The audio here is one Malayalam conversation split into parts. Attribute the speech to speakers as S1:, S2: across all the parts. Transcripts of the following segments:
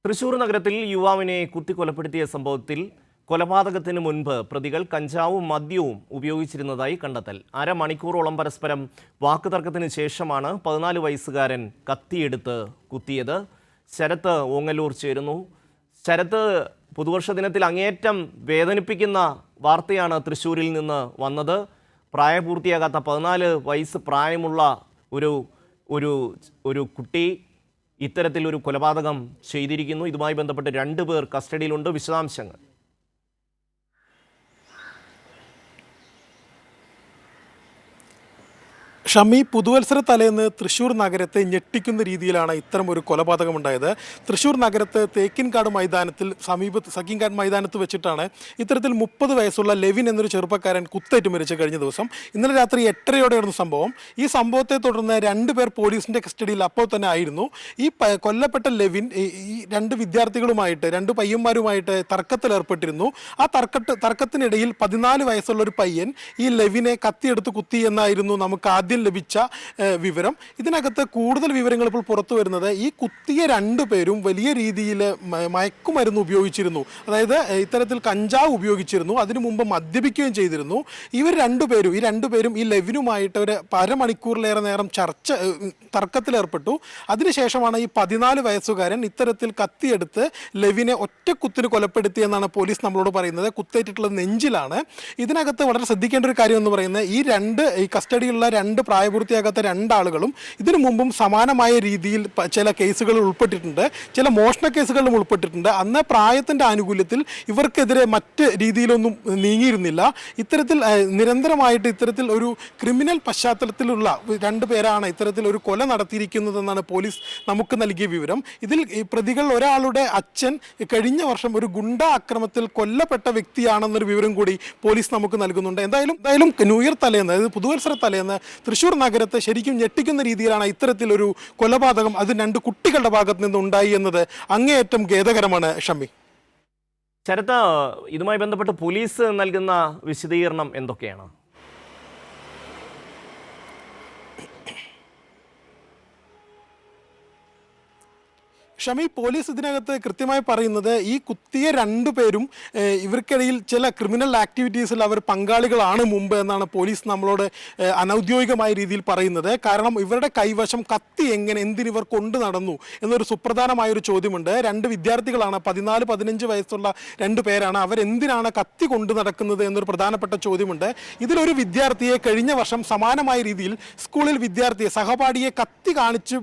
S1: തൃശൂർ നഗരത്തിൽ യുവാവിനെ കുത്തിക്കൊലപ്പെടുത്തിയ സംഭവത്തിൽ കൊലപാതകത്തിന് മുൻപ് പ്രതികൾ കഞ്ചാവും മദ്യവും ഉപയോഗിച്ചിരുന്നതായി കണ്ടെത്തൽ. അരമണിക്കൂറോളം പരസ്പരം വാക്കുതർക്കത്തിന് ശേഷമാണ് 14 വയസ്സുകാരൻ കത്തിയെടുത്ത് കുത്തിയത്. ശരത്ത് ഓങ്ങല്ലൂർ ചേരുന്നു. ശരത്ത്, പുതുവർഷ ദിനത്തിൽ അങ്ങേയറ്റം വേദനിപ്പിക്കുന്ന വാർത്തയാണ് തൃശ്ശൂരിൽ നിന്ന് വന്നത്. പ്രായപൂർത്തിയാകാത്ത 14 വയസ്സ് പ്രായമുള്ള ഒരു ഒരു ഒരു കുട്ടി ഇത്തരത്തിലൊരു കൊലപാതകം ചെയ്തിരിക്കുന്നു. ഇതുമായി ബന്ധപ്പെട്ട് 2 പേർ കസ്റ്റഡിയിലുണ്ട്. വിശദാംശങ്ങൾ.
S2: ഷമി, പുതുവത്സര തലേന്ന് തൃശ്ശൂർ നഗരത്തെ ഞെട്ടിക്കുന്ന രീതിയിലാണ് ഇത്തരം ഒരു കൊലപാതകമുണ്ടായത്. തൃശ്ശൂർ നഗരത്ത് തേക്കിൻകാട് മൈതാനത്തിൽ സക്കീൻകാട് മൈതാനത്ത് വെച്ചിട്ടാണ് ഇത്തരത്തിൽ 30 വയസ്സുള്ള ലെവിൻ എന്നൊരു ചെറുപ്പക്കാരൻ കുത്തേറ്റ് മരിച്ച കഴിഞ്ഞ ദിവസം. ഇന്നലെ രാത്രി 8:30യോടെയായിരുന്നു സംഭവം. ഈ സംഭവത്തെ തുടർന്ന് 2 പേർ പോലീസിന്റെ കസ്റ്റഡിയിൽ അപ്പോൾ തന്നെ ആയിരുന്നു. ഈ കൊല്ലപ്പെട്ട ലെവിൻ ഈ 2 വിദ്യാർത്ഥികളുമായിട്ട് 2 പയ്യന്മാരുമായിട്ട് തർക്കത്തിലേർപ്പെട്ടിരുന്നു. ആ തർക്കത്തിനിടയിൽ 14 വയസ്സുള്ള ഒരു പയ്യൻ ഈ ലെവിനെ കത്തിയെടുത്ത് കുത്തി എന്നായിരുന്നു നമുക്ക് ആദ്യം ലഭിച്ച വിവരം. ഇതിനകത്ത് കൂടുതൽ വിവരങ്ങൾ ഇപ്പോൾ പുറത്തു വരുന്നത് ഈ കുത്തിയ 2 പേരും വലിയ രീതിയിൽ മയക്കുമരുന്ന് ഉപയോഗിച്ചിരുന്നു. അതായത് ഇത്തരത്തിൽ കഞ്ചാവ് ഉപയോഗിച്ചിരുന്നു. അതിനു മുമ്പ് മദ്യപിക്കുകയും ചെയ്തിരുന്നു. ഈ 2 പേരും ഈ ലെവിനുമായിട്ട് ഒരു അരമണിക്കൂറിലേറെ നേരം തർക്കത്തിലേർപ്പെട്ടു. അതിനുശേഷമാണ് ഈ 14 വയസ്സുകാരൻ ഇത്തരത്തിൽ കത്തിയെടുത്ത് ലെവിനെ ഒറ്റക്കുത്തിന് കൊലപ്പെടുത്തിയെന്നാണ് പോലീസ് നമ്മളോട് പറയുന്നത്. കുത്തേറ്റിട്ടുള്ളത് നെഞ്ചിലാണ്. ഇതിനകത്ത് വളരെ ശ്രദ്ധിക്കേണ്ട ഒരു കാര്യം എന്ന് പറയുന്നത് ഈ കസ്റ്റഡിയിലുള്ള 2 പ്രായപൂർത്തിയാകാത്ത 2 ആളുകളും ഇതിനു മുമ്പും സമാനമായ രീതിയിൽ ചില കേസുകളിൽ ഉൾപ്പെട്ടിട്ടുണ്ട്. ചില മോഷണ കേസുകളിലും ഉൾപ്പെട്ടിട്ടുണ്ട്. അന്ന് പ്രായത്തിൻ്റെ ആനുകൂല്യത്തിൽ ഇവർക്കെതിരെ മറ്റ് രീതിയിലൊന്നും നീങ്ങിയിരുന്നില്ല. ഇത്തരത്തിൽ നിരന്തരമായിട്ട് ഇത്തരത്തിൽ ഒരു ക്രിമിനൽ പശ്ചാത്തലത്തിലുള്ള 2 പേരാണ് ഇത്തരത്തിൽ ഒരു കൊല നടത്തിയിരിക്കുന്നതെന്നാണ് പോലീസ് നമുക്ക് നൽകിയ വിവരം. ഇതിൽ പ്രതികൾ ഒരാളുടെ അച്ഛൻ കഴിഞ്ഞ വർഷം ഒരു ഗുണ്ട ആക്രമത്തിൽ കൊല്ലപ്പെട്ട വ്യക്തിയാണെന്നൊരു വിവരം കൂടി പോലീസ് നമുക്ക് നൽകുന്നുണ്ട്. എന്തായാലും ന്യൂ ഇയർ തലേന്ന്, അതായത് പുതുവത്സര തലേന്ന് തൃശ്ശൂർ നഗരത്തെ ശരിക്കും ഞെട്ടിക്കുന്ന രീതിയിലാണ് ഇത്തരത്തിലൊരു കൊലപാതകം അത് 2 കുട്ടികളുടെ ഭാഗത്ത് നിന്ന് ഉണ്ടായി എന്നത് അങ്ങേയറ്റം ഖേദകരമാണ്. ഷമി,
S1: ശരത്ത്, ഇതുമായി ബന്ധപ്പെട്ട് പോലീസ് നൽകുന്ന വിശദീകരണം എന്തൊക്കെയാണ്?
S2: ഷമി, പോലീസ് ഇതിനകത്ത് കൃത്യമായി പറയുന്നത് ഈ കുത്തിയ 2 പേരും ഇവർക്കിടയിൽ ചില ക്രിമിനൽ ആക്ടിവിറ്റീസിൽ അവർ പങ്കാളികളാണ് മുമ്പ് എന്നാണ് പോലീസ് നമ്മളോട് അനൗദ്യോഗികമായ രീതിയിൽ പറയുന്നത്. കാരണം ഇവരുടെ കൈവശം കത്തി എന്തിനിവർ കൊണ്ടു നടന്നു എന്നൊരു സുപ്രധാനമായൊരു ചോദ്യമുണ്ട്. 2 വിദ്യാർത്ഥികളാണ്, 14-15 വയസ്സുള്ള 2 പേരാണ്. അവരെന്തിനാണ് കത്തി കൊണ്ടു നടക്കുന്നത് എന്നൊരു പ്രധാനപ്പെട്ട ചോദ്യമുണ്ട്. ഇതിലൊരു വിദ്യാർത്ഥിയെ കഴിഞ്ഞ വർഷം സമാനമായ രീതിയിൽ സ്കൂളിൽ സഹപാഠിയെ കത്തി കാണിച്ച്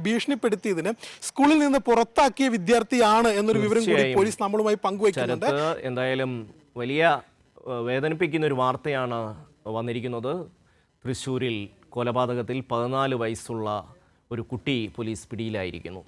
S2: ഭീഷണിപ്പെടുത്തിയതിന് സ്കൂളിൽ നിന്ന് പുറത്താക്കിയ വിദ്യാർത്ഥിയാണ് എന്നൊരു വിവരം കൂടി പോലീസ് നമ്മളുമായി പങ്കുവയ്ക്കുന്നുണ്ട്.
S1: എന്തായാലും വലിയ വേദനിപ്പിക്കുന്ന ഒരു വാർത്തയാണ് വന്നിരിക്കുന്നത്. തൃശ്ശൂരിൽ കൊലപാതകത്തിൽ 14 വയസ്സുള്ള ഒരു കുട്ടി പോലീസ് പിടിയിലായിരിക്കുന്നു.